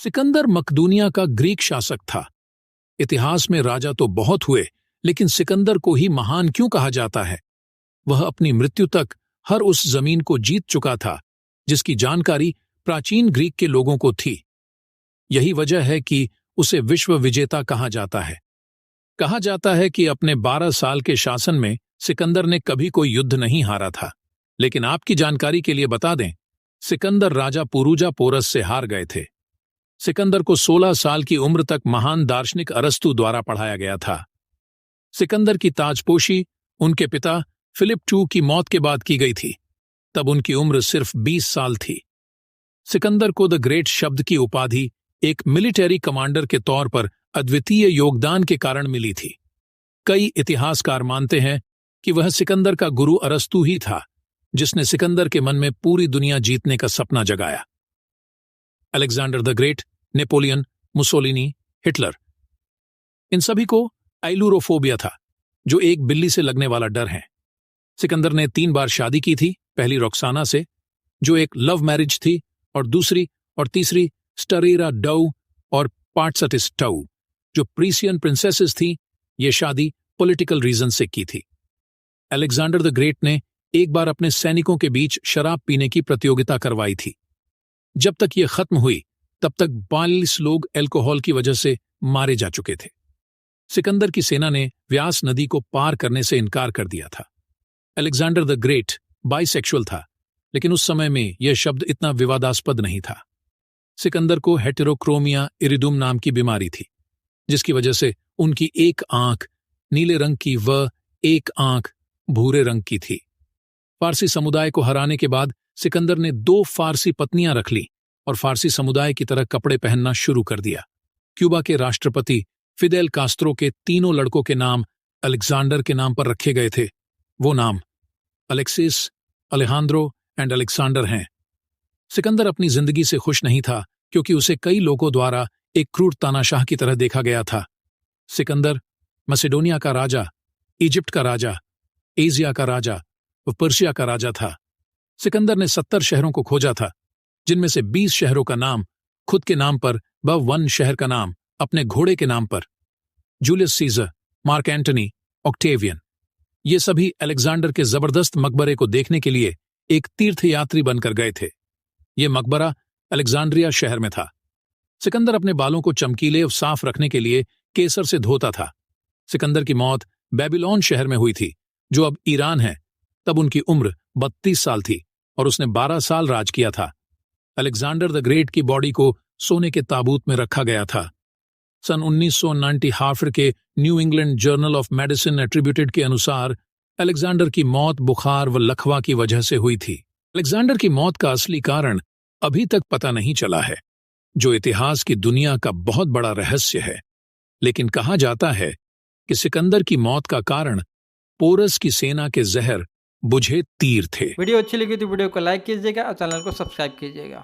सिकंदर मकदूनिया का ग्रीक शासक था। इतिहास में राजा तो बहुत हुए, लेकिन सिकंदर को ही महान क्यों कहा जाता है? वह अपनी मृत्यु तक हर उस जमीन को जीत चुका था जिसकी जानकारी प्राचीन ग्रीक के लोगों को थी। यही वजह है कि उसे विश्व विजेता कहा जाता है। कहा जाता है कि अपने 12 साल के शासन में सिकंदर ने कभी कोई युद्ध नहीं हारा था। लेकिन आपकी जानकारी के लिए बता दें, सिकंदर राजा पुरूजा पोरस से हार गए थे। सिकंदर को 16 साल की उम्र तक महान दार्शनिक अरस्तु द्वारा पढ़ाया गया था। सिकंदर की ताजपोशी उनके पिता फिलिप II की मौत के बाद की गई थी। तब उनकी उम्र सिर्फ 20 साल थी। सिकंदर को द ग्रेट शब्द की उपाधि एक मिलिटरी कमांडर के तौर पर अद्वितीय योगदान के कारण मिली थी। कई इतिहासकार मानते हैं कि वह सिकंदर का गुरु अरस्तु ही था, जिसने सिकंदर के मन में पूरी दुनिया जीतने का सपना जगाया। Alexander the great, Napoleon, Mussolini, Hitler, इन सभी को आइलूरोफोबिया था, जो एक बिल्ली से लगने वाला डर है। सिकंदर ने 3 बार शादी की थी। पहली रोक्साना से, जो एक लव मैरिज थी, और दूसरी और तीसरी स्टरेरा डऊ और पार्टसटिस टऊ, जो प्रीसियन प्रिंसेसेस थी। ये शादी पॉलिटिकल रीजन से की थी। अलेक्जेंडर द ग्रेट ने एक बार अपने सैनिकों के बीच शराब पीने की प्रतियोगिता करवाई थी। जब तक यह खत्म हुई, तब तक 42 लोग अल्कोहल की वजह से मारे जा चुके थे। सिकंदर की सेना ने व्यास नदी को पार करने से इनकार कर दिया था। अलेक्जेंडर द ग्रेट बाइसेक्सुअल था, लेकिन उस समय में यह शब्द इतना विवादास्पद नहीं था। सिकंदर को हेटेरोक्रोमिया इरिडुम नाम की बीमारी थी, जिसकी वजह से उनकी एक आंख नीले रंग की व एक आंख भूरे रंग की थी। फारसी समुदाय को हराने के बाद सिकंदर ने 2 फारसी पत्नियां रख ली और फारसी समुदाय की तरह कपड़े पहनना शुरू कर दिया। क्यूबा के राष्ट्रपति फिदेल कास्त्रो के 3 लड़कों के नाम अलेक्जेंडर के नाम पर रखे गए थे। वो नाम अलेक्सिस, अलेहांद्रो एंड अलेक्जेंडर हैं। सिकंदर अपनी जिंदगी से खुश नहीं था, क्योंकि उसे कई लोगों द्वारा एक क्रूर तानाशाह की तरह देखा गया था। सिकंदर मैसेडोनिया का राजा, इजिप्ट का राजा, एशिया का राजा और पर्शिया का राजा था। सिकंदर ने 70 शहरों को खोजा था, जिनमें से 20 शहरों का नाम खुद के नाम पर व 1 शहर का नाम अपने घोड़े के नाम पर। Julius Caesar, mark Antony, Octavian, ये सभी अलेक्जेंडर के जबरदस्त मकबरे को देखने के लिए एक तीर्थयात्री बनकर गए थे। ये मकबरा अलेक्जेंड्रिया शहर में था। सिकंदर अपने बालों को चमकीले और साफ रखने के लिए केसर से धोता था। सिकंदर की मौत बेबीलोन शहर में हुई थी, जो अब ईरान है। तब उनकी उम्र 32 साल थी और उसने 12 साल राज किया था। अलेक्जेंडर द ग्रेट की बॉडी को सोने के ताबूत में रखा गया था। सन 1990 हार्वर्ड के new England journal of medicine attributed के अनुसार अलेक्जेंडर की मौत बुखार व लकवा की वजह से हुई थी। अलेक्जेंडर की मौत का असली कारण अभी तक पता नहीं चला है, जो इतिहास की दुनिया का बहुत बड़ा रहस्य है। लेकिन कहा जाता है कि सिकंदर की मौत का कारण पोरस की सेना के जहर बुझे तीर थे। वीडियो अच्छी लगी तो वीडियो को लाइक कीजिएगा और चैनल को सब्सक्राइब कीजिएगा।